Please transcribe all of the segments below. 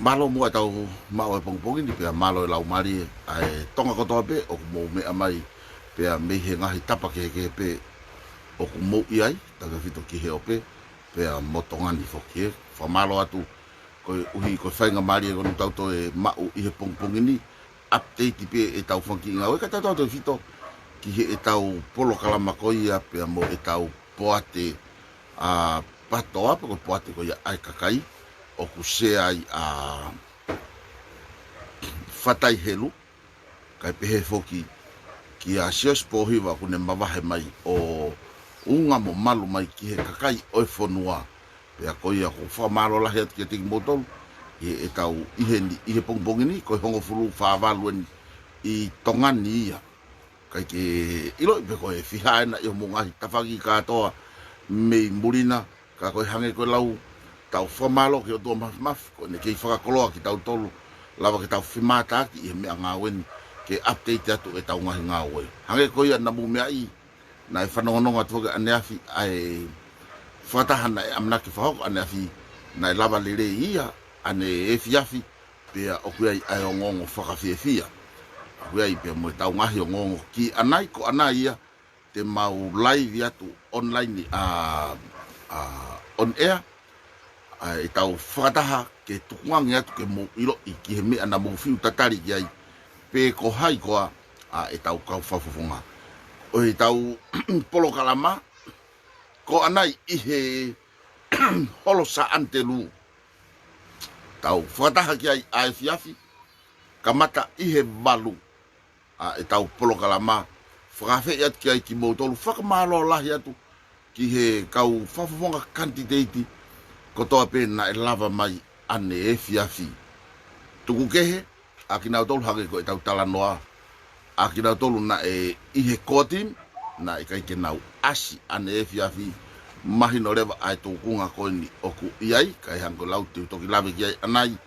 malo mua tau mau e pongpongi ni pe malo e lau mari ai tonga kotoa pe o mo me amai pe me he ngahi tapa ke pe o mo iai taga fito ki he ope pe motonga ni fokie fa malo atu ko uhi ko fainga mari e tau to e mau i he pongpongi ni update pe e tau funki nga o ka tau to fito ki he e tau polo kalama ko ia pe mo e tau poate a patoa ko poate ko ia ai kakai o ku se ai a fatai helu kai pehe foki ki a sios pohiwa ku ne mawahe mai o unga mo malu mai ki he kakai o e fonua pe a koia ko fa malo la het ki tiki motol e tau ihe pongpongi ni ko hongo fulu fa valuen i tongani ia kai ke ilo pe ko e fihaina i mo ngahi tafagi katoa me murina ka ko hange ko lau tau whamalo ki o tō maf ko ne kei whakakoloa ki tau tolu lawa ki tau whimata ki i mea ngā wen ke update atu e tau ngahi ngā oe hange ko ia namu mea i na e whanongononga tuaga ane afi ai whatahana e amna ki whahoko ane afi na e lawa lere ia ane e fiafi pea o kuai ai o ngongo whakawhiawhia a kuai pea mo e tau ngahi o ngongo ki anai ko anai ia te mau live atu online on air ai tau whakataha ke tukuangi atu ke mo ilo i ki he mea na mo whiu tatari ki ai pe ko hai koa e tau kau whawhawhunga o he tau polo kalama ko anai i he holo sa antelu tau whakataha ki ai ai fiafi kamata i he malu e tau polo kalama whakawhi atu ki ai ki mo tolu whakamalo lahi atu ki he kau whawhawhunga kantiteiti ko toa pe na e lava mai ane e fiafi. Tuku kehe, a ki nau tolu hake ko e tau tala noa. A ki nau tolu na e ihe kotim, na e kai ke nau asi ane e fiafi. Mahi no rewa ai tukunga ko ni oku iai, kai hanko lau te utoki lawe ki ai anai.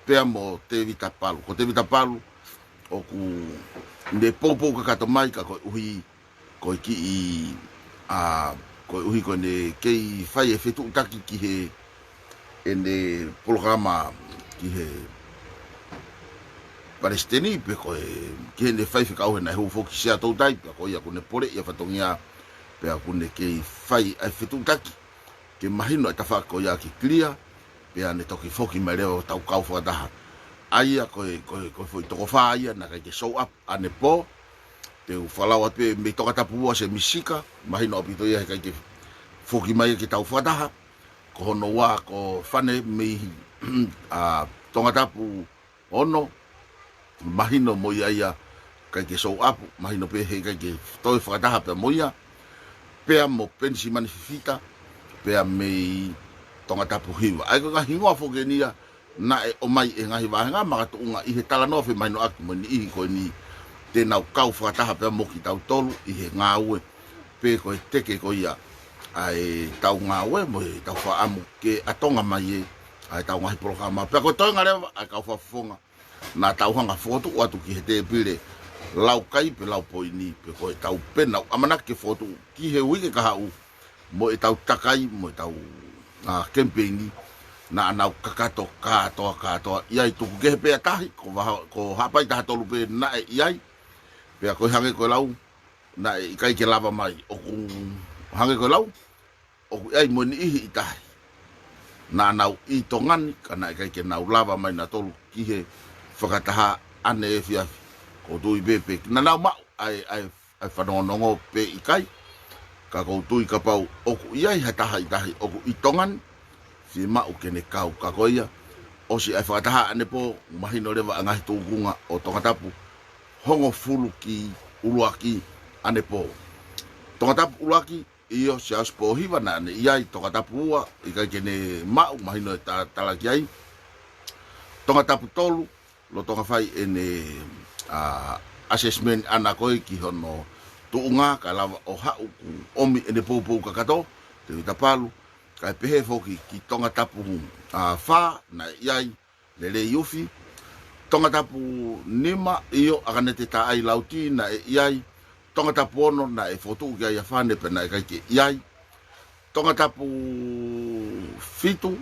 Pea mo te vita palu. Ko te vita palu, oku ne popo ka kato mai ka ko uhi, ko ki i ko uhi ko ne kei fai e fetu utaki ki he ene programa ki he palestini pe ko ki he ne fai fika au he na hu foki sia tau tai pe ko ia ko ne pore ia fatongia pe ko ne kei fai e fetu utaki ke mahino e tafa ko ia ki clear pe ane toki foki mai reo tau kau whakataha aia ko foi toko wha aia na kai ke show up ane po te whalau atu me toka tapua se misika mahino apito ia he kai ke foki mai ke tau whataha ko hono wā ko whane mihi tonga tapu ono mahino mo ia kai ke show up mahino pe he kai ke toi whataha pe moia pea mo pensi mani fifita pea mei tonga tapu hiwa ai ko ka hingoa foki nia na e o mai e ngahi wahenga makatuunga i he tala nofi mahino aki mo ni ihi ko ni te nau kau whataha pe mo ki tau tolu i he ngā ue pe ko e teke ko ia ai tau ngā ue mo e tau whaamu ke atonga mai e ai tau ngahi programa pe ko toi ngare ai kau whafonga na tau hanga fotu watu ki he te pire lau kai pe lau poini pe ko e tau pena amana ke fotu ki he wike kahau mo e tau takai mo e tau campaigni na anau kakato katoa iai tuku kehe pe atahi ko hapai taha tolu pe na e iai pe ko hange ko lau na e kai ke lava mai o hange ko lau o ai mo ni ihi itahi na nau i tongani kana kai ke nau lava mai na tolu ki he whakataha ane e fiafi ko tui pepe na nau mau ai whanongongo pe i kai ka ko tui ka pau oku iai hataha itahi oku i tongani si mau kene kau ka koia o si ai whakataha ane po mahino rewa angahi tūkunga o tongatapu hongo fulu ki uluaki ane po tongatapu uluaki iyo si aus po hiwa na ane iai tongatapu ua i kai kene mau mahino e talaki ai tongatapu tolu lo tonga whai ene assessment ana koe ki hono tuunga ka lawa o hau omi ene pou kakato te witapalu kai pehe foki ki tonga tapu wha na iai lele yufi tonga tapu nima iyo akanete ta ai lauti na iai tonga tapu ono na e fotu ki ai whane pe na e kai ke iai tonga tapu fitu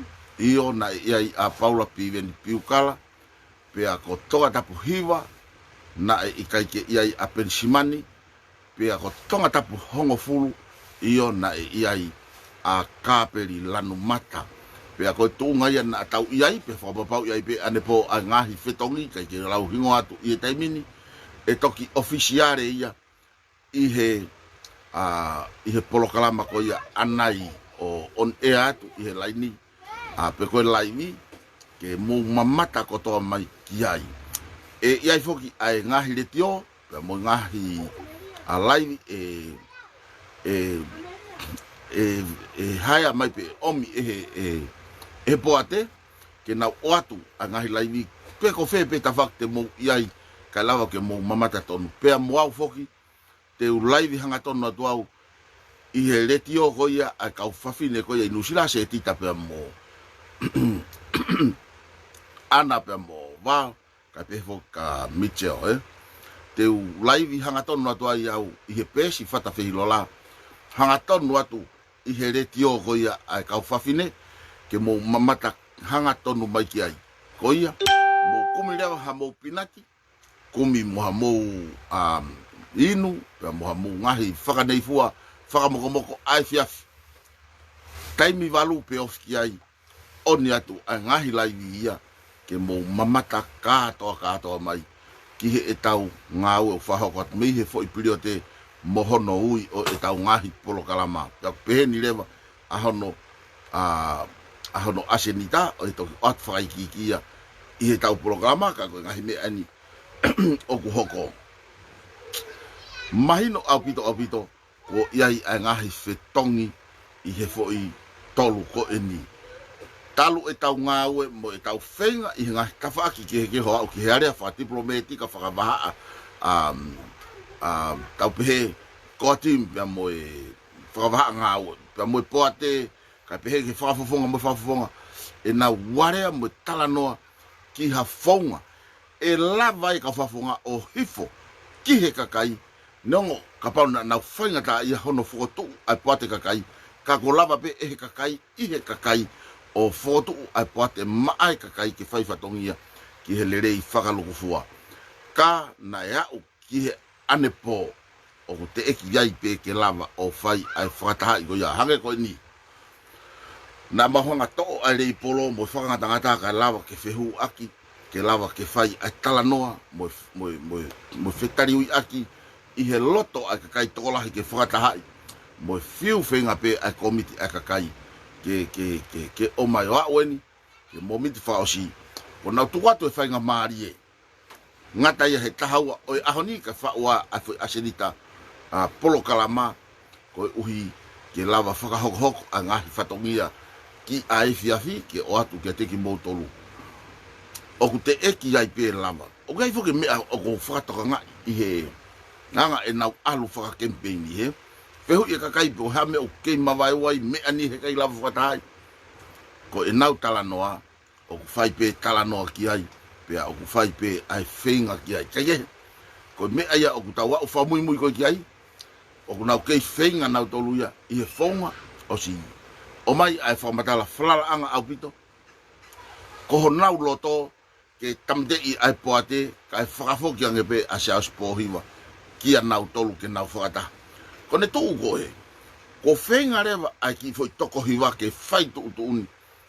io na iai a Paula Piveni Piukala pea ko tonga tapu hiwa na ikai ke iai a Pensimani pea ko tonga tapu hongo fulu io na iai a Kapeli Lanu Mata pea ko tunga ia na tau iai pe whapapau iai pe ane po a ngahi whetongi kai ke rau hingo atu i taimini e toki ofisiare ia ihe polokalama ko ia anai o on air atu ihe laini pe koe laivi ke mo mamata ko toa mai ki ai e iai foki ai ngahi le tio pe mo ngahi a laivi haya mai pe omi e poate ke na oatu a ngahi laivi pe ko fe pe tafak te mo iai ka lava ke mo mamata tonu pe mo au foki te u laivi hanga tonu atu au i he le tio ko ia a kau fafine ko ia inusila se tita pe mo ana pe mo va ka pe fo ka Mitchell te u laivi hanga tonu atu ai au i he pesi fata fe hilola hanga tonu atu i he le tio ko ia a kau fafine ke mo mamata hanga tonu mai ki ai ko ia mo kumi lewa ha mo pinaki kumi mo ha mo inu pe mo ha mo ngahi whaka nei fua whaka moko ai fiafi taimi valu pe ofki ai oni atu a ngahi laivi ia ke mo mamata katoa mai ki he e tau ngau e whahoko atu mei he fo i piri o te mohono ui o e tau ngahi polo kalama pia peheni lewa ahono asenita o e toki atu whakaikikia i he tau polo kalama ka koe ngahi me ani oku hoko mahino au pito ko iai a ngahi whetongi i he fo i tolu ko eni talu e tau ngāue mo e tau whenga i ngahi kawhaaki ki he ke hoa au ki he area wha diplomati ka whakawaha tau pehe kotim pia mo e whakawaha ngāue pia mo e poate ka pehe ke whakafofonga e na warea mo e talanoa ki ha whaunga e lava i ka whafonga o hifo ki he kakai nongo ka pau na whainga ta ia hono whotu ai poate kakai ka ko lava pe e he kakai i he kakai o whotu ai poate maai kakai ki whaifatongia ki he lerei whakalukufua ka na eau ki he anepo o te eki iai pe ke lava o whai ai whakataha i goia hange koe ni na mahonga to'o ai rei polo mo whakangata ka lava ke whehu aki ke lava ke whai ai talanoa mo whetari ui aki i he loto ai kakai tokolahi ke whakatahai mo fiu whenga pe ai komiti ai kakai ke o mai o aweni ke momiti whaosi ko nau tuwatu e whainga maari e ngata ia he tahaua o e ahoni ka whaua ai whai asenita polo kalama ko e uhi ke lava whakahoko a ngahi whatongia ki ai fiafi ke o atu ke teki moutolu o ku te eki ai pe lava o gai foke mea o ko whakatoka ngai i he nanga e nau alu whaka campaign i he Pehu ia kakai po hame o kei mawai wai me ani he kai lava whakatai. Ko e nau talanoa, o ku whai pe talanoa ki ai, pea o ku whai pe ai whenga ki ai. Kei e, ko me aia o ku tawa o whamui mui koi ki ai, o ku nau kei whenga nau tolu ia, i he whonga o si. O mai ai whamatala whalala anga au pito. Ko ho nau loto, ke tamdei ai poate, kai whakafoki ange pe a se aus pohiwa, kia nau tolu ke nau whakata. Ko ne tuu koe, ko whenga rewa ai ki foi toko hiwa ke whai tuu tuuni,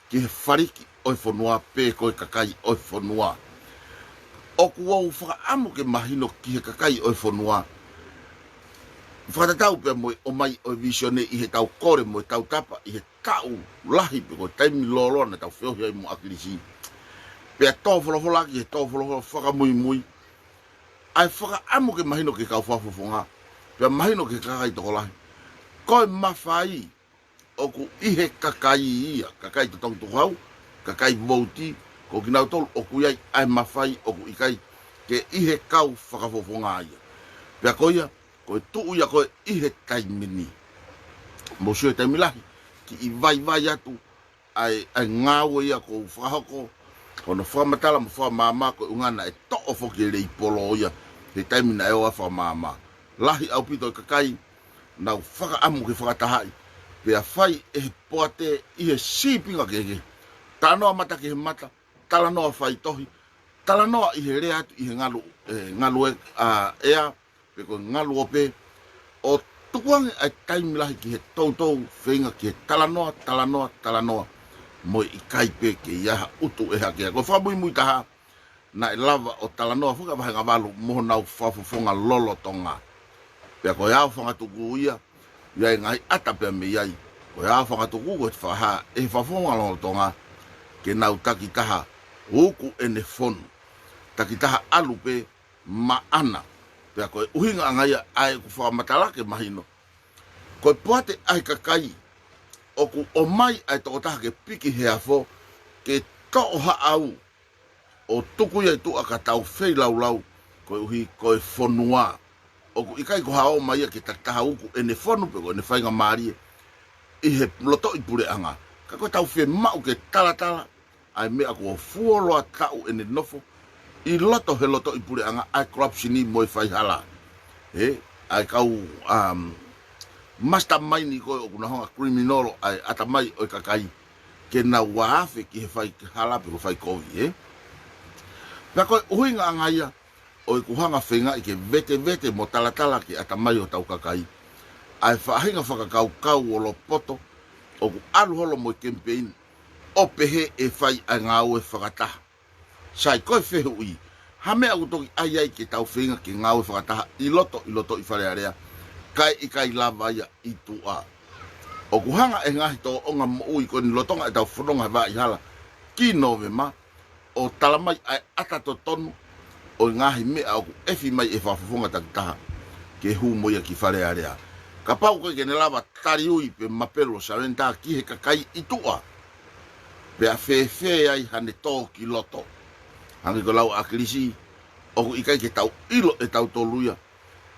ki he whariki oi whanua, pē koe kakai oi whanua. O ku wau whakaamu ke mahino ki he kakai oi whanua. Whakatatau pia moe o mai oi visione i he tau kore moe tau tapa, i he tau lahi pe koe taimi lorona tau whiohi ai mo akirisi. Pea tō wholohola ki he tō wholohola whakamui mui. Ai whakaamu ke mahino ke kau whafofonga. Pea mahino ke kakai toko lahi. Koe mawhai o ku ihe kakai ia. Kakai te tong toko hau. Kakai vouti. Ko kinau tolu o ku iai ai mawhai o ku ikai. Ke ihe kau whakafofonga ia. Pea koe ia. Koe tuu ia koe ihe taimini. Mosue taimilahi. Ki i vai atu. Ai ngāwe ia ko whakahoko. Kono whamatala mo whamama ko ungana e to'o whoki rei polo ia. He taimina e oa whamama. Lahi au pito i kakai, nau whakaamu ke whakatahai, pea whai e he poate i he sipinga keke, Talanoa mata ki he mata, talanoa whai tohi, talanoa i he rea atu i he ngalu ea, pe koe ngalu ope, o tukuange ai taimi lahi ki he tautou whenga ki he talanoa, mo i kaipe ke iaha utu e hakea. Ko whamui mui taha, na e lava o talanoa whuka wahe ngā walu moho nau whafufonga lolo tonga. Pea ko iau whangatuku ia, iai ngai ata pea me iai, ko iau whangatuku ko te whaha e whafufonga lolo tonga, ke nau takitaha uku ene fonu. Takitaha alupe maana. Pea koe uhinga angaia ai ku whakamatalake mahino. Koe puate ai kakai, oku o mai ai tokotaha ke piki hea fo, ke to'o au, o tuku ia tu aka tau whei lau, koe uhi koe fonua. Oku ikai ko hao mai ke takitaha uku ene fonu, pe koe ne whainga maarie, i he loto i pure anga. Ka koe tau whee mau ke tala, ai mea ko fuoloa tau ene nofo, i loto he loto i pure anga, ai corruptioni moi whai hala. Ai kau mastermind koe o kuna honga criminal ai atamai o kakai, ke na waafe ki he whai hala pe ko whai kovi, Pea koe uhinga angaia, o i kuhanga whenga i ke vete mo talatala ki atamai o tau kakai, ai whahinga whakakau o lo poto, o ku alu holo mo i campaign, o pehe e whai ai ngāu e whakataha. Sai koe whehu i, ha mea utoki ai ke tau whenga ki ngāu e whakataha, i loto i wharearea, kai i kai lava ia i tua. O kuhanga e ngahi tō onga mo ui koe ni lotonga e tau whanonga wa i hala, ki novema, o talamai ai ata to tonu, o ngahi mea o ku efi mai e whafufonga takitaha, ke hu moia ki wharearea. Ka pau koe ke ne lava tari ui pe mapelo sarenta ki he kakai i tua. Pea whewhe ai hane tō ki loto. Hangi ko lau akilisi, oku ikai ke tau ilo e tau toluia,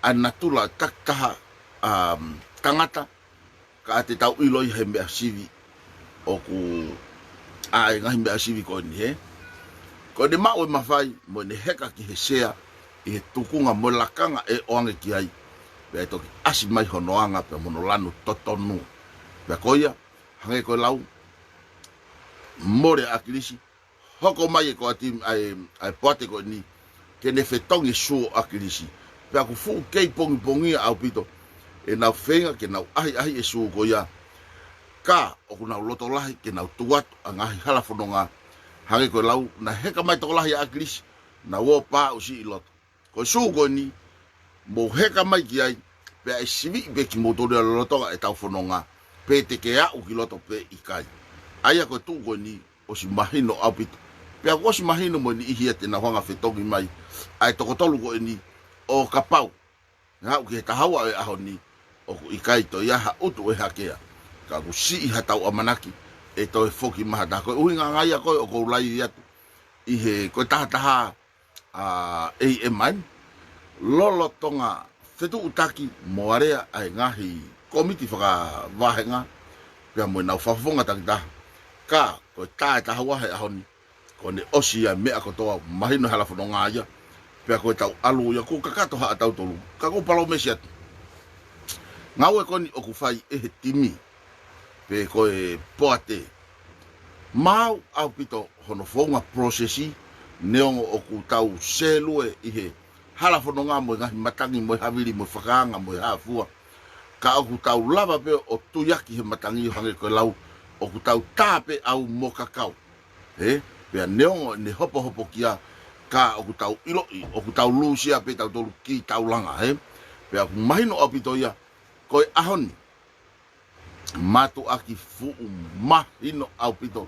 a natula taktaha tangata, ka te tau ilo i he mea sivi, oku e ngahi mea sivi ko ni Ko ne mau e mawhai, mo ne heka ki he sea, i he tukunga mo lakanga e oange ki ai, pea e toki asi mai honoanga pea mono lanu totonu. Pea koia, hangi ko lau, more akilisi, hoko mai e ko ati ai poate ko ni, ke ne whetongi suo akilisi. Pea ku fuu kei pongi au pito, e nau whenga ke nau ahi e suo ko ia, ka o ku nau loto lahi ke nau tuatu a ngahi halafononga, hangi ko lau na heka mai toko lahi akilisi, na wo pa usi i loto. Ko suo ko ni, mo heka mai ki ai, pea e sivi i peki motoria lotonga e tau fononga, pe te ke au ki loto pe i kai. Aia ko tu ko ni, o si mahino au pito. Pea ko si mahino mo ni ihia te na whanga whetongi mai, ai toko tolu ko ni, o kapau. Ngā uki he tahawa e aho ni, o ku ikai to iaha utu e hakea. Ka ku si iha tau amanaki, e to e whoki maha taha. Koe uhinga ngai a koe o kou lai iatu. I he koe taha AMI, lolo tonga whetu utaki moarea ai ngahi komiti whaka wahenga, pia moe nau whafonga takitaha. Ka koe tae tahawa he aho ni, ko ne osi a mea kotoa mahino halafono ngā ia, pea koe tau alu ia ko kakato haa tau tolu, ka ko palo mesi atu. Ngau e koni oku whai e he timi, pe koe poate. Mau au pito hono whonga prosesi, neongo oku tau selue i he halafono ngā moe ngahi matangi moe haviri moe whakaanga moe hafua. Ka oku tau lava pe o tuyaki he matangi hange koe lau, oku tau tāpe au mo kakau. Pea neongo ne hopo kia, ka oku tau iloi, oku tau lusia pe tau tolu ki tau langa, Pea ku mahino apito ia, koe ahoni, matu aki fuu mahino apito,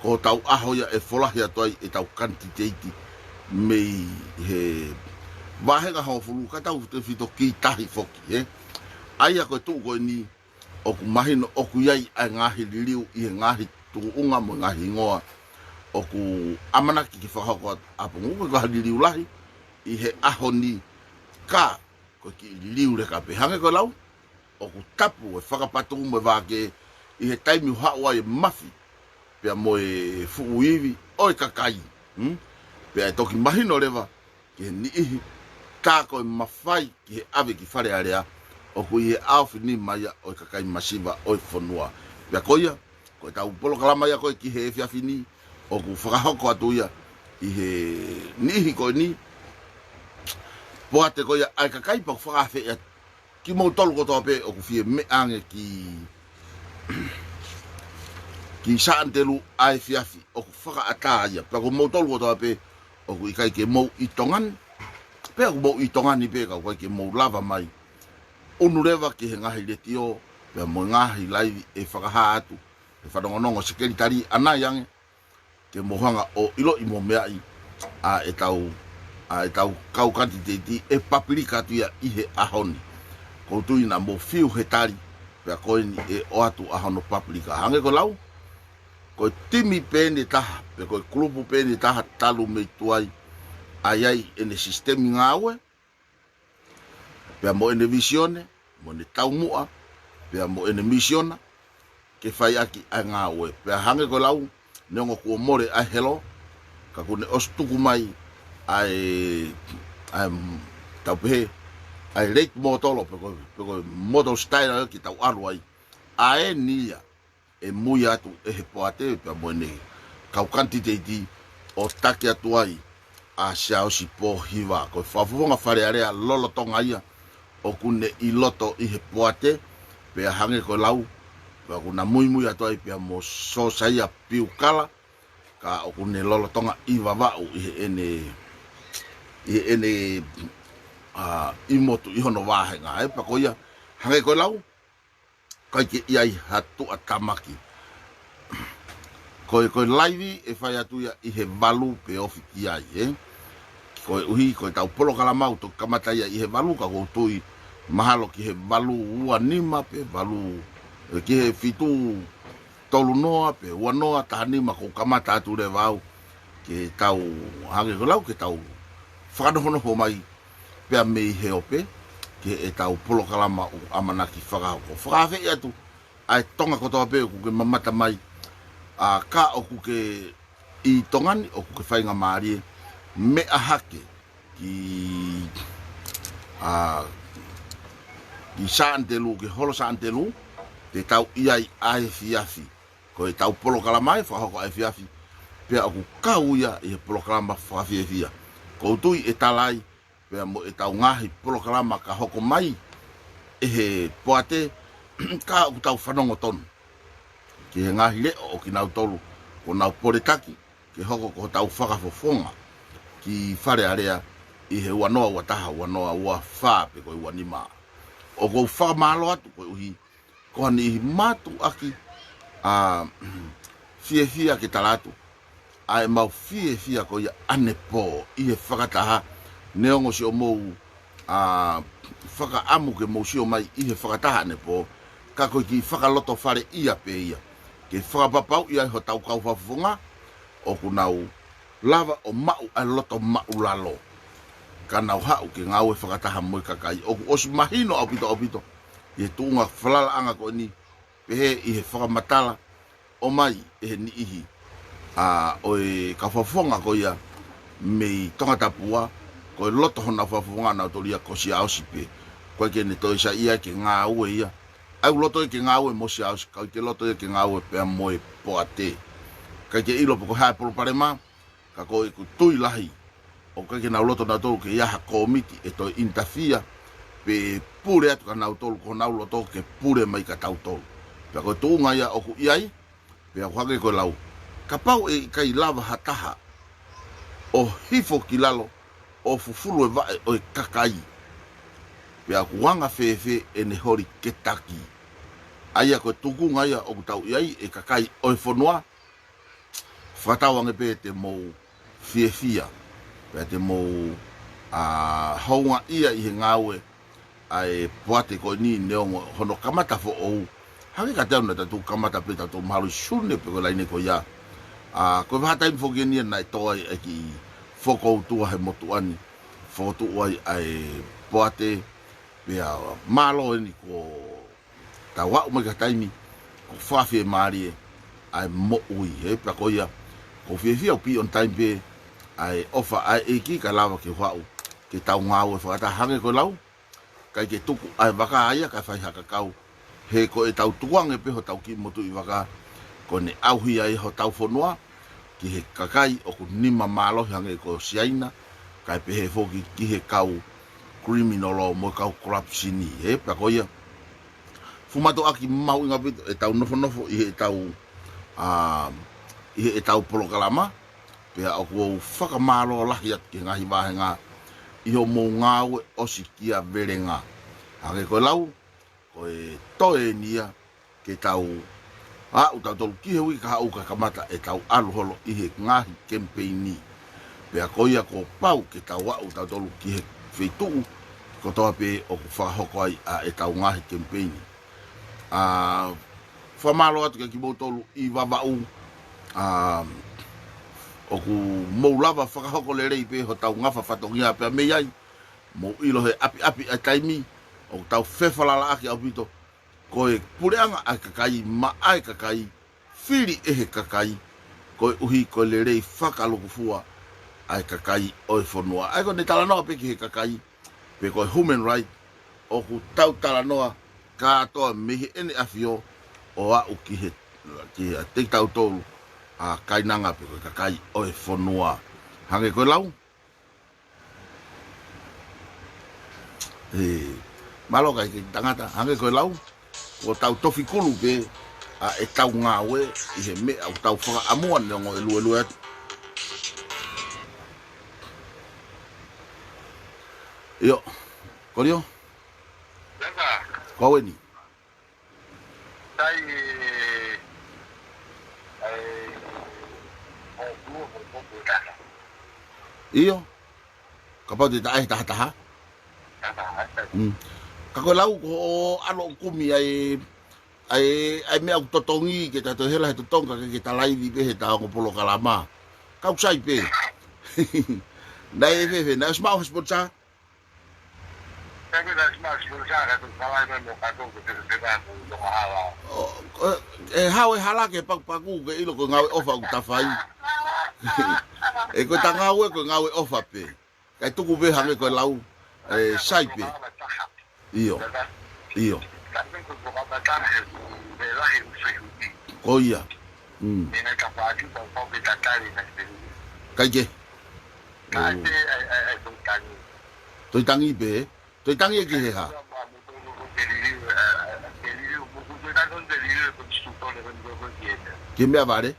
ko tau aho ia e wholahi atoai e tau kantiteiti, mei he wahenga hao fulu, ka tau te whito ki tahi foki, Aia koe tuu koe ni, oku mahino oku iai ai ngahi liliu i he ngahi tuunga mo ngahi ngoa, oku amanaki ki whakako apungu ko haliliu lahi i he aho ni ka ko ki liu le ka pe hange ko lau oku tapu e whakapatu mo wake i he taimi hawa e mafi pea mo e fuuivi o e kakai pea e toki mahino lewa ki he ni ihi ka ko e mawhai ki he ave ki whare area oku i he awhi ni maia o e kakai masiva o e whanua pea koia ko tau polo kalama ia ko ki he fiafini o ku whakahoko atu ia i he nihi ko ni poate ko ia ai kakai pa whakawhi ia ki mau tolu ko toa pe o ku fie me ange ki saan telu ai fiafi o ku whakaata ia pa ku mau tolu ko toa pe o ku ikai ke mau i tongan pe ku mau i tongan i pe ka ku ke mau lava mai unu rewa ki he ngahi le tio pe mo ngahi laivi e whakaha atu e whanongonongo sekeritari ana yange ke mohanga o ilo i mo mea i a e tau kau kantiteti e papirika tu ia i he ahoni koutu ina mo fiu he tari pe a koeni e o atu ahono papirika hange ko lau ko timi pene taha pe ko klubu pene taha talu me tuai ai ene sistemi ngawe pe mo ene visione mo ne tau mua pe mo ene misiona ke fai aki a ngawe pe hange ko lau nengo ko more a helo ka kune ostuku mai ai tau pe ai late motolo pe ko model style ki tau aru ai nia e mui atu e he poate pe mo ne kau kantiteti o take atu ai a siao si po hiva ko fafonga fare area lolo tonga ia o kune i loto i he poate pe hange ko lau pe kuna mui atu ai pe mo so saia piu kala ka o kune lolo tonga i vavau i ene i motu i hono wahenga e pa ko ia hange ko lau kai ke iai hatu a tamaki ko laivi e fai atu ia i he valu pe ofi ki ai ko uhi ko tau polo kala mau to kamata ia i he valu ka ko tui mahalo ki he valu ua nima pe valu ki he fitu tolu noa pe ua noa ta nima ko kamata atu le vau ke tau hange ko lau ke tau whakanohono ho mai pe a mei he ope ke e tau polo kalama o amanaki whakahoko. Whakawhi atu ai tonga kotoa pe ku ke mamata mai a ka o ku ke i tongani o ku ke whainga maarie me a hake ki saantelu, ke holo saantelu te tau iai ai fiafi ko e tau polo kalama e whakahoko ai fiafi pe a ku kau ia e polo kalama whakawhi ko tui e talai pe mo e tau ngahi programa ka hoko mai e he poate ka u tau whanongo tonu ki he ngahi le o ki nau tolu ko nau poretaki ki hoko ko tau whakafofonga ki whare area i he wanoa wataha wanoa ua wha pe ko i wanima o ko whakamalo atu ko uhi ko hani i matu aki fie ki talatu ai mau fie ko ia anepo i he whakataha neongo si o mou whaka amu ke mou si o mai i he whakataha anepo ka koe ki whakaloto whare ia pe ia ke whakapapau ia ho tau kau whafunga o kunau lava o mau ai loto mau lalo ka nau hau ke ngau e whakataha moi kakai o ku osi mahino au pito i he tuunga whalala anga ko ni pehe i he whakamatala o mai e he ni ihi o e ka whafonga ko ia mei tonga tapua ko loto hona whafonga na tolia ko si ausipe ko ke ne to isa ia ke ngā ue ia au loto ke ngā ue mo si aus ka ke loto ke ngā ue pe moe poate ka ke ilo ko ha por parema ka ko ku tui lahi o ka ke na loto na to ke ia ha komiti e to interfere pe pure atu ka na to ko na loto ke pure mai ka tau to pe ko tunga ia o ku iai pe ko ha ko lau ka pau e kai lava hataha o hifo kilalo o fufulu e vae o e kakai pe a kuanga fefe e ne hori ketaki aia ko tukunga ia o kutau iai e kakai o e whanua whatauange pe te mou fiefia pe te mou haunga ia i he ngawe ai poate ko ni neongo hono kamata fo ou hangi ka tau na tatu kamata pe tatu mahalu sune pe ko laine ko ia ko vahatai mfogenia na toa e ki foko tua he motuani foto ai poate pe malo ni ko tawa uma ka taimi ko fafi mari ai mo ui e pa ko ia ko fie o pi on time pe ai ofa ai ki ka lava ke wau ke tau ngau e fata hange ko lau kai ke tuku ai vaka ai ka fai haka kau he ko e tau tuang e pe ho tau ki motu i vaka ko ne auhi ai ho tau fonua ki he kakai o ku nima malo hange ko siaina kai pe he foki ki he kau criminal law mo kau corruption ni e pa ko ia fumato aki mau inga bit e tau nofo i he tau i he tau polokalama pe o ku whakamalo lahi at ki ngahi wahenga i ho mo ngawe o sikia verenga hange ko lau ko e toe nia ke tau u tau tolu ki he ui ka hau ka kamata e tau aluholo i he ngahi campaigni pea koia ko pau ke tau u tau tolu ki he wheituu ko toa pe o ku whakahoko ai e tau ngahi campaigni whamalo atu ke ki mou tolu i wawau o ku mou lava whakahoko le rei pe ho tau ngafa whatongia pea mei ai mou ilo he api a taimi o tau whewhalala aki au pito koe pureanga ai kakai ma ai kakai fili he kakai koe uhi koe le rei whakalukufua ai kakai oi whanua ai ko ne talanoa pe ki he kakai pe koe human right o ku tau talanoa katoa mihi ene afio o au ki he te tau tolu a kainanga pe koe kakai oi whanua hange koe lau malo kai ki tangata hange koe lau o tau tofi kulu pe e tau ngawe i he me au tau whaka amuan le ngo e lue atu. Iyo, korio? Lenga. Kowe ni? Tai Iyo, kapau te tae taha? Kako lau ko alo kumi ai mea totongi ke tato hela he totonga ke talai di pe he tau polo kalama. Kau sai pe. Nai fe na smau hospital. Tapi dah smart sponsor tu kawai mo kato ke te ba ko hala. Hawe hala ke paku ke ilo ko ngawe ofa ku tafai. Ko tangawe ko ngawe ofa pe. Kai tuku be hange ko lau sai pe. Iyo. Oh iya. Kai ke? Toi tangi be, toi tangi ke he ha. Ke mea vare?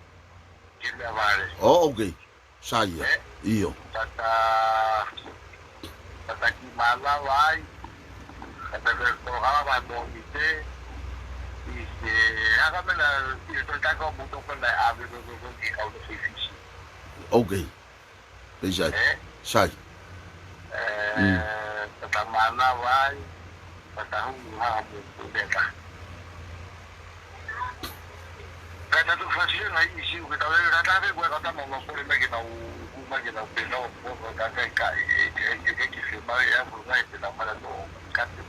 Oh, okay. Sai ya. Iyo. Tata ki malawai. Kata berdoa pada kita, ini agak mana itu tak kau butuh kena ambil dulu di awal sesi. Okay. Bisa. Sai. Kata malawai, kata hua butuh mereka. Kata tu fasilitas lagi isu kita orang kata gua kata mau boleh bagi tahu bagi tahu pelau, kata kai ini firman yang mulai pelau pada tu kata.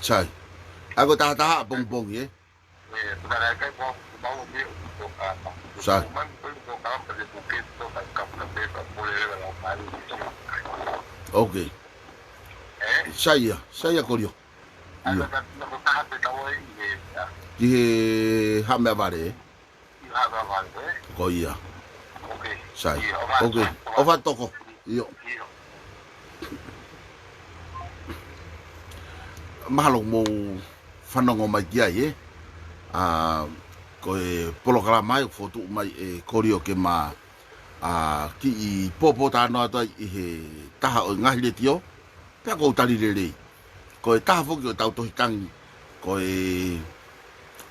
Sai. Aku taha bong ye. Sai. Okay. Saya korio. Iya. Ki hame vare. Ko iya. Okay. Sai. Okay. Ova toko. Iyo. Mahalo mo whanongo mai ki ai ko e polokala mai foto mai e korio ke ma ki i popo tano ata i he taha o ngahi le tio pia ko utari le rei ko e taha foki o tau tohi kangi ko e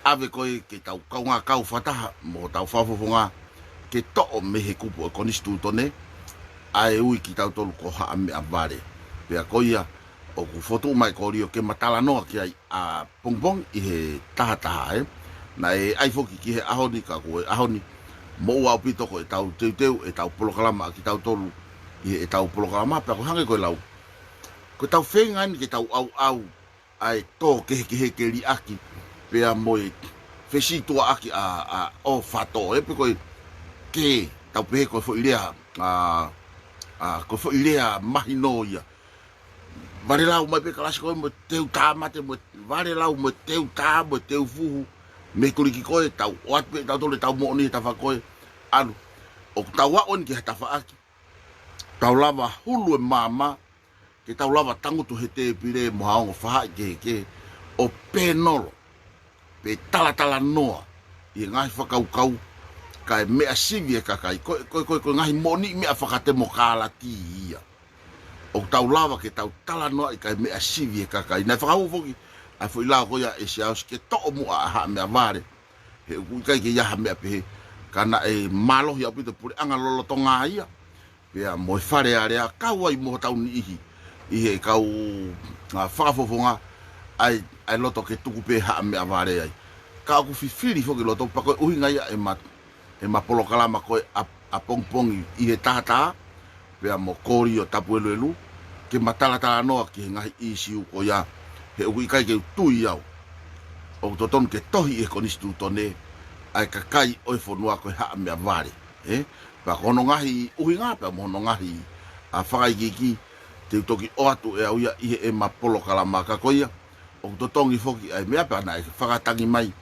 ave ko e ke tau kaunga kau whataha mo tau whafofonga ke to'o me he kupu e konistu tone ai ui ki tau tolu ko haa me a vare pia ko ia o ku foto mai korio ke matala noa ki ai a pongpong i he taha na e ai foki ki he ahoni ka ko e ahoni mo au pito ko e tau teu e tau polokalama ki tau tolu i e tau polokalama pa ko hange ko lau ko tau fengan ki tau au ai to ke he li aki pe a moi fesi tua aki a o fato e pe ko ke tau pe ko fo ilea ko fo ilea mahinoia vale lau mai pe kalasi koe mo teu tā mate mo vale lau mo teu tā mo teu fuhu me kuliki koe tau oat pe tau tole tau mo ni ta fa koe anu o tau wa on ki ta fa aki tau lava hulu e mama ke tau lava tangutu he te pire mo haongo whaha ke o penolo pe tala noa i ngahi whakaukau kai mea sivi e kakai koe ngahi moni mea whakate mo kālati ia o tau lava ke tau tala noa i kai mea sivi e kakai nai whakau foki ai fo ila koia e se aus ke to'o mua a ha mea vare he ui kai ke iaha mea pehe kana e malohi au pito pure anga lolo tonga ia pea mo e whare area kaua i moho tau ni ihi i he kau whakafofonga ai loto ke tuku pe ha mea vare ai ka ku fifiri foki loto pa koe uhinga ia e ma polo kalama koe a pongpongi i he tahata pea mo kori o tapu elu ke matala noa ki he ngahi isiu ko ia he ui kai ke tui au o toton ke tohi e konistu tone ai kakai oi fonua koe ha mea vare pa kono ngahi uhinga pa mo ngahi a whakai kiki te toki o atu e au ia i he e ma polo kalama ka koia o totongi foki ai mea pa na e whakatangi mai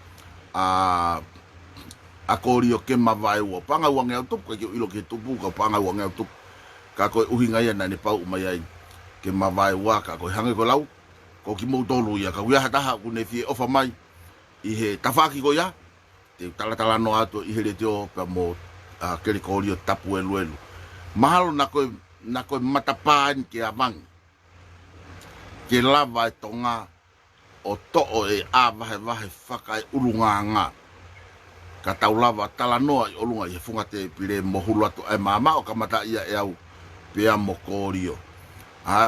a kori o ke mawai ua panga wange au tupu kai ke ilo ke tupu ka panga wange au tupu ka koe uhinga ia na ne pau mai ai ke mawai ua ka koe hange ko lau ko ki mou tolu ia ka uia hataha ku ne fie ofa mai i he tawhaki ko ia te tala no atu i he le teo pa mo keri kori o tapu elu mahalo na koe matapaan ke avangi ke lava e tonga o to'o e a vahe whakai urunganga ka tau lava tala noa i olunga i he funga te pire mohulu atu ai mama o kamata ia e au pea mo kori o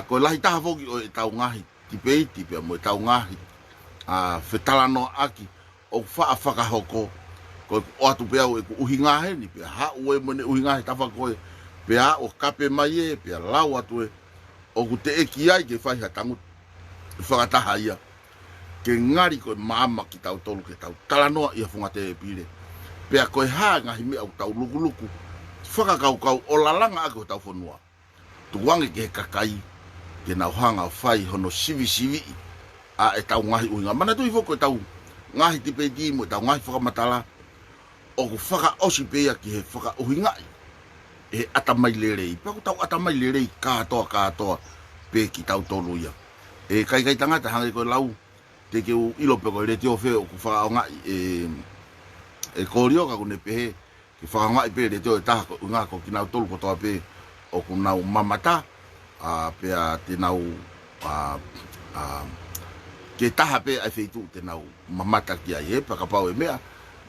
koe lahi taha foki o e tau ngahi tipeiti pea mo e tau ngahi whetala noa aki o whakahoko koe o atu pea o e ku uhinga he ni pea ha ue mone uhinga he tafa koe pea o kape mai e pea lau atu e o ku te eki ai ke whaiha tangu whakataha ia ke ngari koe maama ki tau tolu ke tau talanoa ia funga te pire pea koe haa ngahi mea au tau luku whakakaukau o lalanga ake o tau whanua tuwange ke he kakai ke nau hanga o whai hono sivi a e tau ngahi uinga mana tui foko e tau ngahi tipe mo tau ngahi whakamatala o ku whaka osi pea ki he whaka uhingai e atamai lerei paku tau atamai lerei katoa pe ki tau tolu ia e kai tangata hangi koe lau te ke u ilo peko le teo feo ku whaka o ngai e korio ka kune pehe ki whaka ngai pe le teo e taha ko unga ko ki nau tolu kotoa pe o ku nau mamata pea te nau ke taha pe ai feitu te nau mamata ki ai e pakapau e mea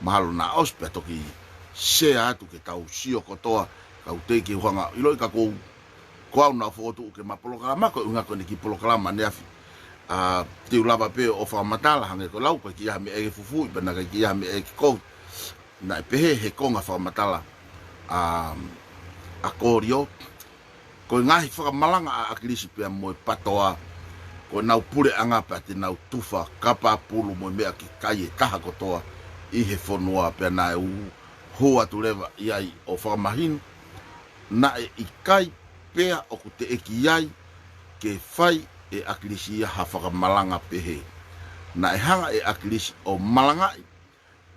mahalo na os pea toki sea atu ke tau sio kotoa kau te ke huanga iloi ka kou au na fotu ke mapolokalama ko unga ko ki polokalama ne afi te ulava pe o whakamatala hange ko lau ka ki ha me e fufu bana ka ki ha me e ko na pehe he konga whakamatala a korio ko ngahi whakamalanga a akilisi pea mo patoa ko nau pure anga pa te nau tufa kapa pulu mo mea ki kai e taha kotoa i he whanua pea na e hoa tu lewa iai o whakamahinu na e i kai pea o ku te eki iai ke whai e akilisi ia ha whakamalanga pehe na e hanga e akilisi o malangai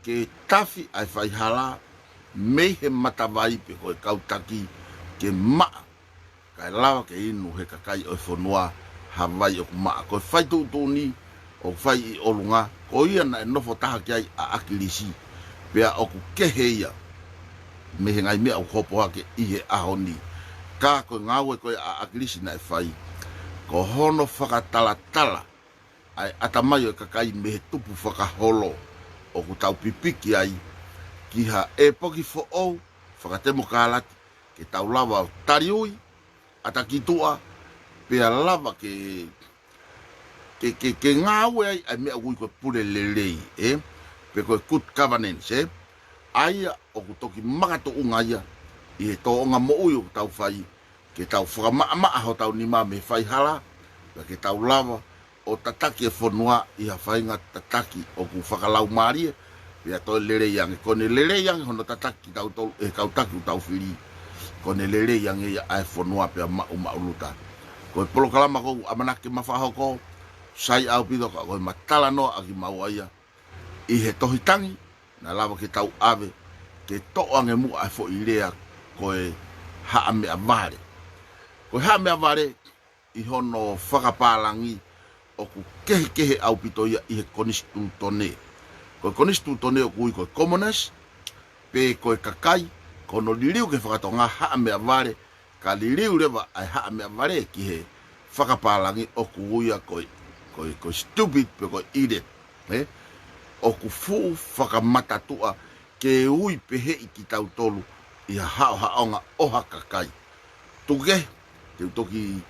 ke tafi ai whai hala mei he matawai pe koe kautaki ke maa kai lawa ke inu he kakai o whanua hawai o ku maa koe whai tūtūni o whai i olunga ko ia na e nofo taha ki ai a akilisi pea o ku kehe ia me he ngai mea o kopo hake i he ahoni ka koe ngawe koe a akilisi na e whai ko hono whakatala ai atamai o kakai me he tupu whakaholo o ku tau pipiki ai ki ha e poki fo ou whakatemo kālati ke tau lava o tariui ata ki tua pea lava ke ngawe ai ai mea ui koe pure lelei pe koe good governance aia o ku toki makato unga ia i he toonga mo ui o ku tau whai ke tau whakamaa ho tau nima me whai hala ke tau lava o tataki e whanua i ha whainga tataki o ku whakalau maria pia toi lere yange kone lere yange hono tataki tau tolu e kautaki tau whiri kone lere yange ia ai whanua pia mauluta Koe polokalama kou amanake mawhahoko, sai au pido ka koe matala no aki mauaia. I he tohitangi, na lava ke tau ave, ke toange mu ai fo i lea koe haa mea vare. Koe haa mea vare, i hono whakapālangi o ku kehe au pito ia i he konistu tone. Koe konistu tone o kui koe commoners, pe koe kakai, kono liriu ke whakatonga haa mea vare, ka liriu rewa ai haa mea vare ki he whakapālangi o ku uia koe stupid pe koe idiot. O ku fu whakamatatua ke ui pehe i ki tau tolu i hao haonga oha kakai. Tuke, te utoki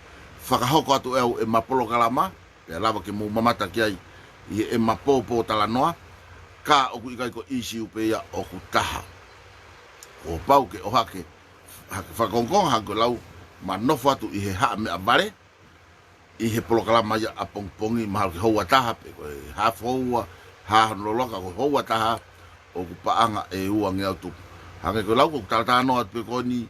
whakahoko atu eo e mapolo kalama, pe lava ke mu mamata ki ai i e mapopo talanoa, ka oku ikai ko isi upe ia oku taha. O pau ke oha ke whakongkong hanko lau ma nofo atu i he haa mea vare, i he polo kalama ia a pongpongi mahal ke houa taha, pe koe half houa, ha noloka ko houa taha, o ku paanga e ua ngeau tupu. Hange ko lau ko talatano atu pe koni,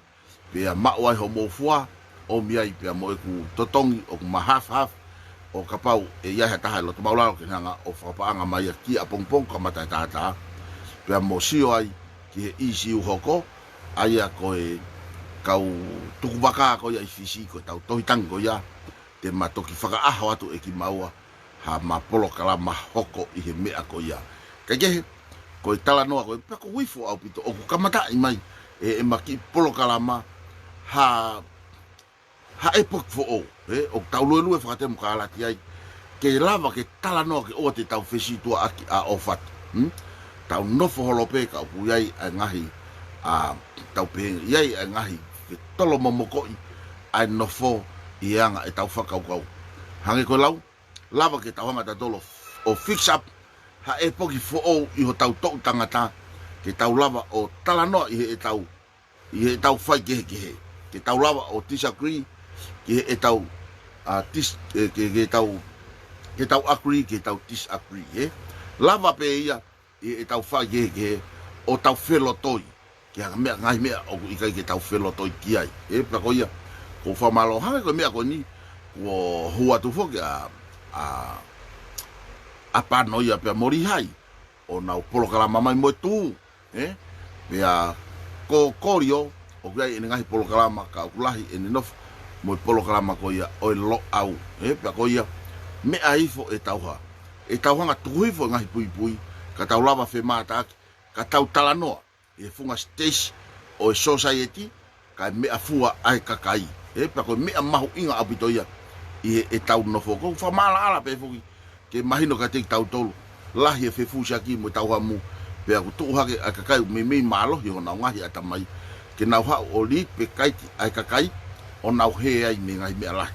pe a mauai ho mofua, o miai pe a moe ku totongi, o ku ma half, o kapau e iahe taha lo tumaularo ke hanga o whakapaanga mai a ki a pongpong ka matai taha, pe a mo sio ai ki he isi uhoko, ai a koe kau tukubaka ko ia i fisi ko tau tohitangi ko ia, te matoki whakaaho atu e ki maua, ha ma polo kalama hoko i he mea ko ia. Kai kehe, koe tala noa koe pako wifo au pito, o ku kamata i mai, e maki polo kalama, ha epok fo o, o tau lue whakatemu ka alati ai, ke lava ke tala noa ke oa te tau whesi tua aki a ofat, tau nofo holope ka upu iai ai ngahi, tau pehenga, iai ai ngahi, ke tolo momokoi, ai nofo i anga e tau whakaukau. Hange koe lau, lava ke tau hanga tatolo o fix up, ha e poki fo o i ho tau tou tangata, ke tau lava o tala noa i he tau whai kehe, ke tau lava o disagree, ke he tau ke tau agree, ke tau disagree, lava pe ia, i tau whai kehe, o tau whelotoi, ke hanga mea ngai mea o ikai ke tau whelotoi ki ai, plako ia, ko whamalo hange koe mea koe ni, ko hua tu foke a panoia pe mori hai o nau polo kalama mai mo tu pe a ko korio o kai ene ngai polo kalama ka kulahi ene nof mo polo kalama ko ia o lo au pe ko ia me aifo e tauha tu hifo ngai pui ka tau lava fe mata ka tau talanoa e funga stage o society ka me afua ai kakai pe ko me mahu inga abitoia e tau nofo ko fa mala ala pe fuki ke mahino ka te tau tolu lahi e fefusa ki mo tau hamu pe aku tu hake a kakai me malo hi ona ngahi ata mai ke nau ha o li pe kai ai kakai o nau he ai me ngai me ala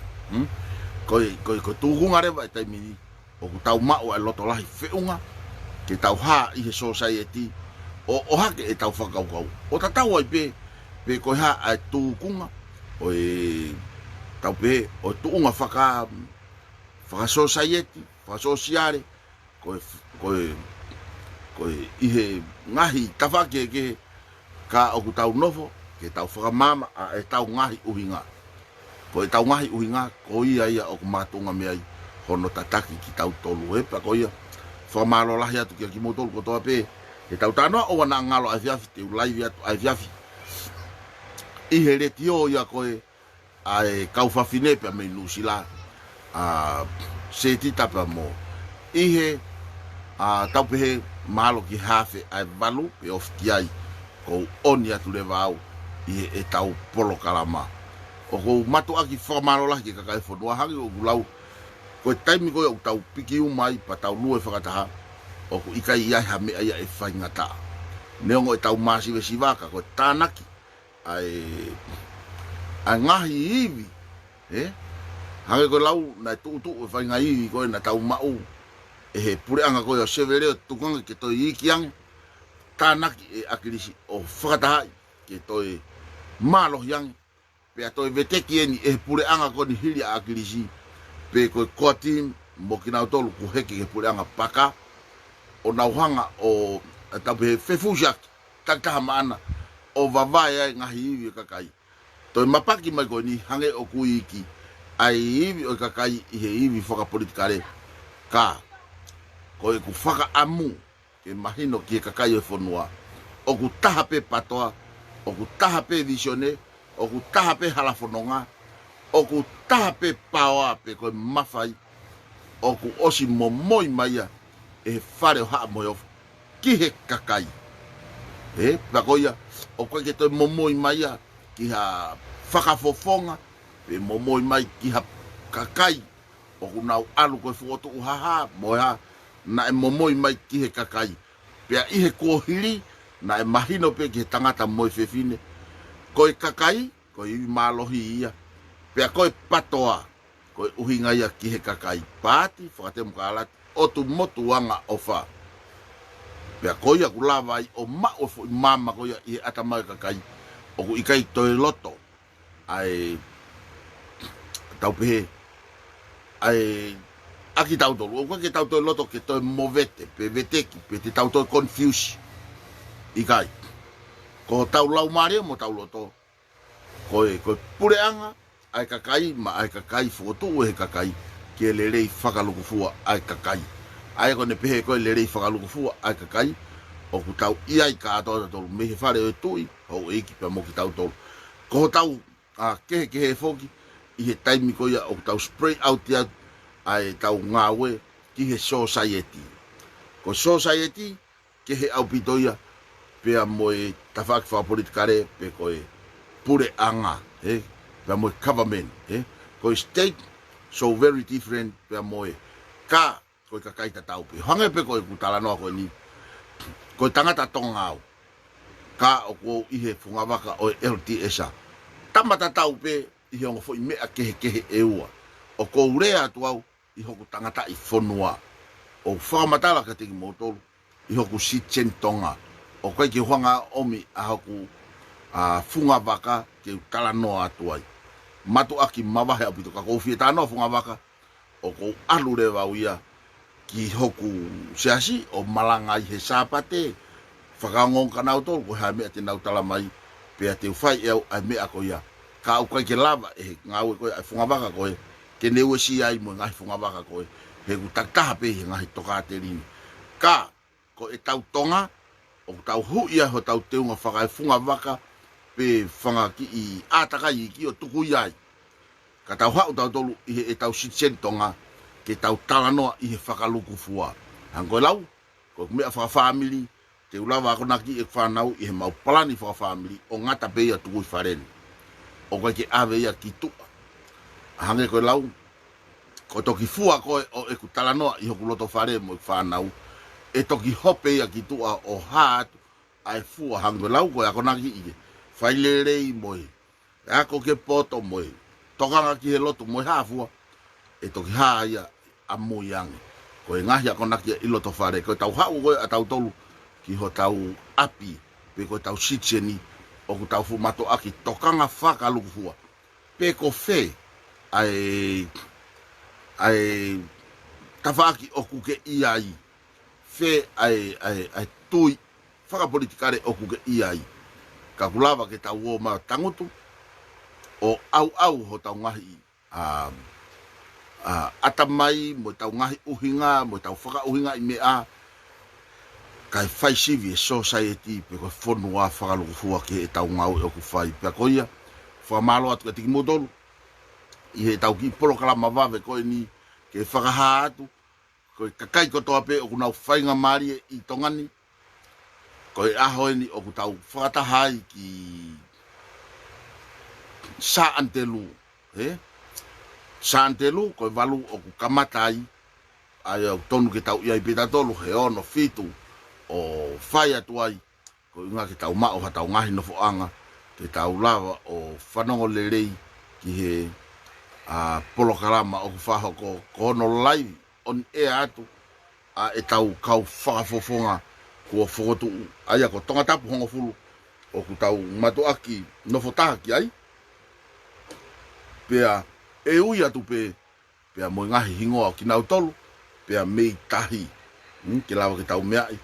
ko tu hunga re vai tai mini o ku tau ma o loto lahi feunga ke tau ha i he society o hake e tau whakau o ta tau ai pe ko ha ai tu kunga o e tau pe o tu unga whaka society sociale koe ihe ngahi tawhake ke ka o ku tau nofo ke tau whakamama a e tau ngahi uhinga koe tau ngahi uhinga ko ia o ku matunga meai hono tataki ki tau tolu pa ko ia whamalo lahi atu ki motolu ko toa pe e tau tanoa o wana ngalo ai fiafi te ulaivi atu ai fiafi ihe retio ia koe ai kau whawhine pe me nusila se tita pa mo ihe tau pehe malo ki hafe ai valu pe of kiai ko oni atu le vau ihe e tau polo kalama o ko matu aki formalo la ki kakai fonua hangi o gulau ko taimi ko tau piki umai pa tau lue whakataha o ko ikai ia ha me ia e whaingata neongo e tau masi we sivaka ko tanaki ai ngahi iwi hange ko lau na tu e whainga iwi ko na tau mau e he pure anga ko o severeo tukanga ke toi ikiang tanaki e akirisi o whakataha ke toi malo yang pe a toi veteki eni e pure anga ko ni hiri a akirisi pe ko kotim mo kinau tolu ku heki ke pure anga paka o nauhanga o tape fefujak taktaha maana o vavai ai ngahi iwi kakai toi mapaki mai ko ni hange o kuiki ai iwi o kakai i he iwi whakapolitikare ka ko e ku whaka amu ke mahino ki e kakai e whanua o ku taha pe patoa o ku taha pe visione o ku taha pe halafononga o ku taha pe paoa pe koe mawhai o ku osi momoi maia e whare o haa moi ofu ki he kakai pakoia o koe ke toi momoi maia ki ha whakafofonga pe momoi mai ki ha kakai o ku nau alu koe whoto uhaha moha na e momoi mai ki he kakai pea i he kohiri na e mahino pe ki he tangata moi whewhine koe kakai koe iwi malohi ia pea koe patoa koe uhinga ia ki he kakai pāti whakatemu ka alati o tu motu anga o wha pea koe aku lawa i o mao fo i mama koe i he atamai kakai o ku ikai toi loto ai tau pehe ai aki tau tolu o koe ke tau toi loto ke toi movete pe veteki pe te tau toi confuse ikai ko tau lau maria mo tau loto koe pureanga ai kakai ma ai kakai foto he kakai ke lerei whakalukufua ai kakai ai ko ne pehe koe lerei whakalukufua ai kakai o ku tau iai ka atoa tolu me he whare o tui o eiki pia mo ki tau tolu ko tau kehe foki i he taimi koia o tau spray out ia ai tau ngawe ki he society ko society ke he au pitoia pea moe tawhaki whapolitikare pe koe pure anga pea moe government koe state so very different pea moe ka koe kakaita tau pe hange pe koe kutalanoa koe ni koe tangata tongau ka o ko i he whungawaka o LTS-a tamata tau pe i hongo fo i mea kehe e ua o ko urea atu au i hoku tangata i whonua o whakamatala ka teki motolu i hoku sitchen tonga o koe ki huanga omi a hoku whungawaka ke utala noa atu ai matu aki mawahe apito ka kou fieta noa whungawaka o ko alure wau ia ki hoku seasi o malanga i he sāpate whakangong ka nau tolu ko hae mea te nau tala mai pea te uwhai eo ai mea ko ia ka au kai ke lava e ngau koe ai whungawaka koe ke neue si ai mo ngahi whungawaka koe he ku taktaha pe he ngahi toka te rini ka ko e tau tonga o tau hui ai ho tau teunga whakai whungawaka pe whanga ki i ātaka i ki o tuku iai ka tau hau tau tolu i he e tau sitsen tonga ke tau talanoa i he whakaluku fua hankoe lau ko mea whakafamili te ulawa ako naki e whanau i he mau palani whakafamili o ngata pe ia tuku i whareni o koe ke awe ia ki tua hange koe lau ko toki fua koe o e kutalanoa i hoku loto whare mo i whanau e toki hope ia ki tua o hatu ai fua hange koe lau koe ako naki i ke whailerei moe e ako ke poto moe tokanga ki he loto moe hafua e toki haa ia a mui ange koe ngahi ako naki i loto whare koe tau hau koe a tau tolu ki ho tau api pe koe tau sitseni o ku tau fumato aki tokanga whakaluku fua pe ko fe ai tawhaki o ku ke iai fe ai tui whakapolitikare o ku ke iai ka kulawa ke tau o ma tangutu o au ho tau ngahi atamai mo tau ngahi uhinga mo tau whaka uhinga i mea kai fai sivi society pe ko fonua whakaluku fua ke e tau ngau e o ku fai pe koia whamalo atu ka tiki modolu i he tau ki polo kalama wawe koe ni ke whakaha atu koe kakai kotoa pe o ku nau whainga marie i tongani koe aho ni o ku tau whakatahai ki sa antelu sa antelu koe walu o ku kamatai ai au tonu ke tau iai pita tolu he ono fitu o whai atu ai ko inga ke tau mao ha tau ngahi no foanga ke tau lava o whanongo lerei ki he polo karama o ku whaho ko ono lai on e atu e tau kau whakafofonga kua whakotu ai ako tonga tapu hongo fulu o ku tau matu aki no fotaha ki ai pea e ui atu pea mo ngahi hingoa ki nau tolu pea mei tahi ke lava ke tau meai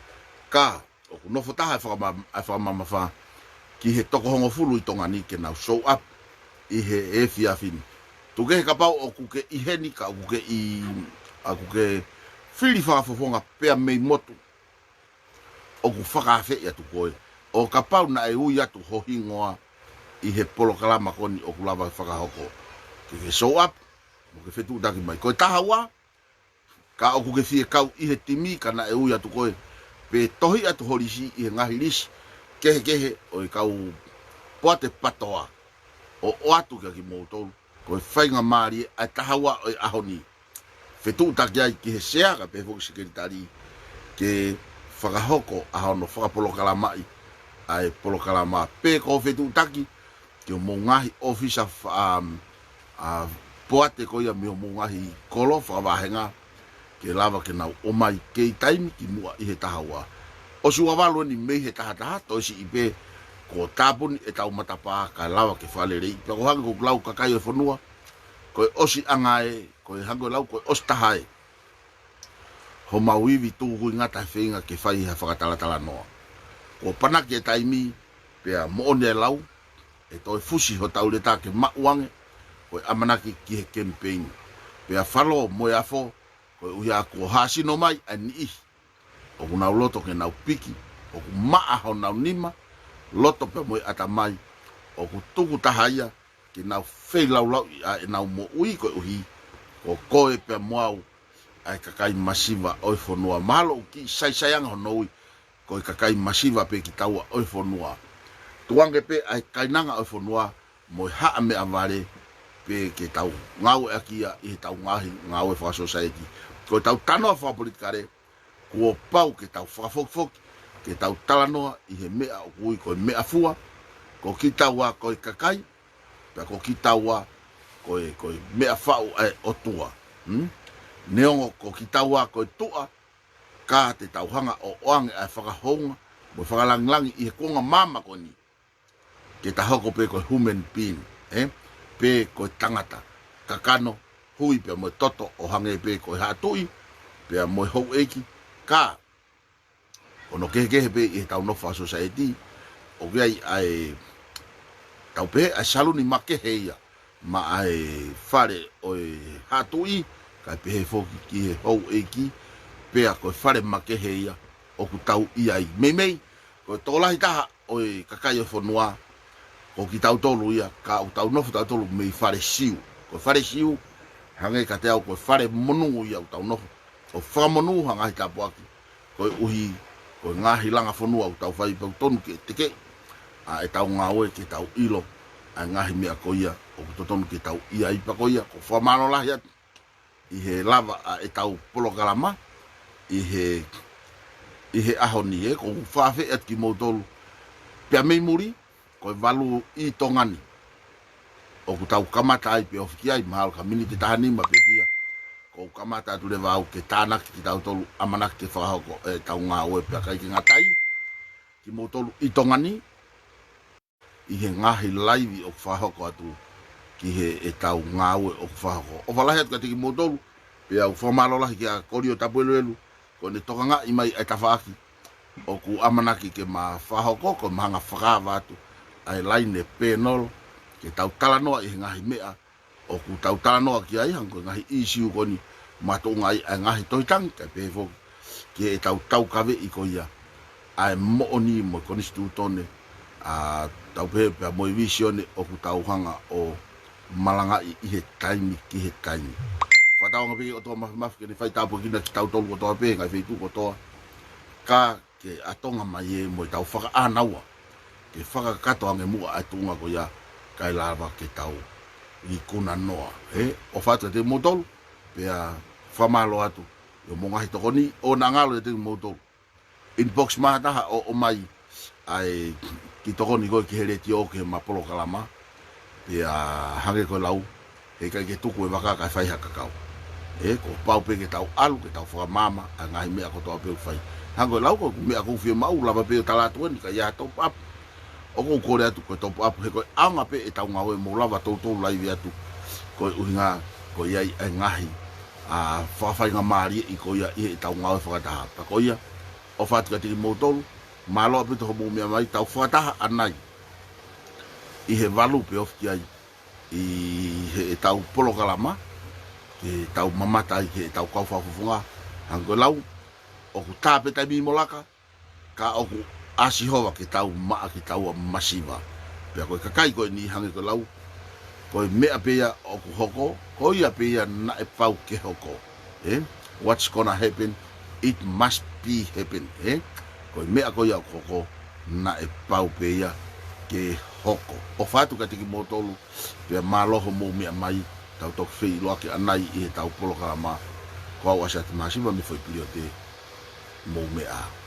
ka o ku nofo taha e whakamama ki he toko hongo fulu i tonga ni ke nau show up i he e fiafini Tuke ka pau o kuke I heni ka kuke I a kuke fili whakafofonga pea mei motu o ku whakawhi atu koe. O ka pau na e ui atu hohingoa I he polo kalama koni o kulawa whakahoko. Ke ke show up, mo ke whetu utaki mai. Koe taha wa, ka o kuke fie kau I he timi ka na e ui atu koe. Pe tohi atu horisi I he ngahi risi, kehe o I kau poate patoa o atu kia ki moutou. Koe whainga maari ai taha wa o I ahoni. Whetu utaki ai ki he sea ka pe foki sekeritari ke whakahoko ahono whakapolo kalamai ai polo kalama pe ko whetu utaki ke mo ngahi officer poate ko ia mi mo ngahi kolo whakawahenga ke lava ke nau o mai kei taimi ki mua I he tahawa. O suawalo ni mei he taha toisi I pe ko tapuni e tau matapa ka lava ke whale rei. Pia ko hangi ko lau kakai o whanua koe osi angae, koe hangi lau koe osi tahae. Ho mauiwi tūhui ngata whenga ke whai ha whakatalatala noa. Ko panaki e taimi pia moone lau e toi fusi ho taureta ke mauange koe amanaki ki he campaign. Pea whalo moe afo koe uia ko hasino mai ani ihi. O ku nau loto ke nau piki, o ku maa ho nau nima, loto pe moe ata mai, o ku tuku tahaia ke nau whei lau e nau mo ui koe uhi, o koe pe moau ai kakai masiva oi whanua. Mahalo ki saisaianga ho noui koe kakai masiva pe ki taua oi whanua. Tuange pe ai kainanga oi whanua moe haa me avare pe ke tau ngau e akia I he tau ngahi ngau e wha society. Koe tau tanoa wha politikare, kua pau ke tau whakafokifoki, ke tau talanoa I he mea o kui koe mea fua, ko ki taua koe kakai, pia ko ki taua koe mea whau ai o tua. Neongo ko ki taua koe tua, ka te tauhanga o oange ai whakahonga, mo whakalanglangi I he konga mama koni, ke tahoko pe koe human being, pe koe tangata, kakano, hui pia moe toto o hange pe koe hatui, pia moe hou eiki, ka, ono kehe pe I he tau nofa society, o gai ai, tau pe ai saluni makehe ia, ma ai whare o hatui, kai pe he foki ki he hou eiki, pea koe whare makehe ia, o ku tau ia I mei, koe tōlahi taha o kakai o whanua, ko ki tau tolu ia, ka o tau nofu tau tolu mei whare siu. Ko whare siu, hange ka te au koe whare monu ia o tau nofu. O whamonu hangahi tapuaki, koe uhi, koe ngahi langa whanua o tau whai pau tonu ke teke, a e tau ngā oe ke tau ilo, a ngahi mea ko ia, o kutotonu ke tau ia ipa ko ia, ko whamano lahi atu. I he lava a e tau polo kalama, I he ahoni ko whawhi at ki mautolu. Pia mei muri, koe walu I tongani. O ku tau kamata ai pe ofiki ai, mahalo ka miniti tahani ma pe kia. Ko kamata atu le wau ke tānaki ki tau tolu amanaki ke whakahoko e tau ngā oe pia kai ki ngatai. Ki mautolu I tongani, I he ngahi laivi o whakahoko atu ki he e tau ngā oe o whakahoko. O walahi atu ka te ki mautolu, pia au whamalolahi ki a kori o tapu elu, ko ne toka ngā I mai ai tawhaaki. O ku amanaki ke ma whahoko, ko mahanga whakawa atu, ai laine pēnolo, ke tau talanoa I he ngahi mea, o ku tau talanoa ki ai hanko ngahi isiu koni, mato ngai ai ngahi toitang, kai pēfoki, ke e tau kawe I ko ia, ai mooni mo konstitutone, a tau pēpea mo I visione, o ku tau hanga o malanga I he taimi ki he taimi. Whataonga pēke o toa mafi ke ne whai tāpua kina ki tau tolu o toa pē, ngai whaitu o toa, ka ke atonga mai e mo I tau whaka anaua, ke whakakato ange mua ai tunga ko ia, kai lava ke tau I kuna noa. O whata te motolu, pea whamalo atu, yo mo ngahi tokoni, o na ngalo te motolu. Inbox mahataha o mai, ai ki tokoni koe ki here ti o ke mapolo kalama, pea hange koe lau, he kai ke tuku e waka kai whai hakakau. Ko pau pe ke tau alu, ke tau whakamama, a ngahi mea ko toa peu whai. Hango lau ko mea ko whia mau, lava peu talatuani, ka ia top up. O ko kore atu koe top up, he koe anga pe e tau ngā oe mo lava tautou laivi atu, koe uhinga, koe iai e ngahi, a whawhai ngā maari I koe ia I e tau ngā oe whakataha. Pa koe ia, o whātika tiki mautolu, māloa pito ho mō mea mai, tau whakataha anai. I he walu pe ofki ai, i he tau polo kalama ke tau mamata i ke tau kauwhafufunga hango lau o ku tāpe tai mi molaka ka o ku asihova ke tau maa ke tau masiva pia koe kakai koe ni hange ko lau koe mea pia o ku hoko koe ia pia na e pau ke hoko what's gonna happen it must be happen koe mea koe ia hoko na e pau pia ke hoko o fatu ka tiki motolu pia maloho mo mea mai tau tok fei loa ke anai i he tau polo kalama kua wasa te masiva me foi pili o te mo mea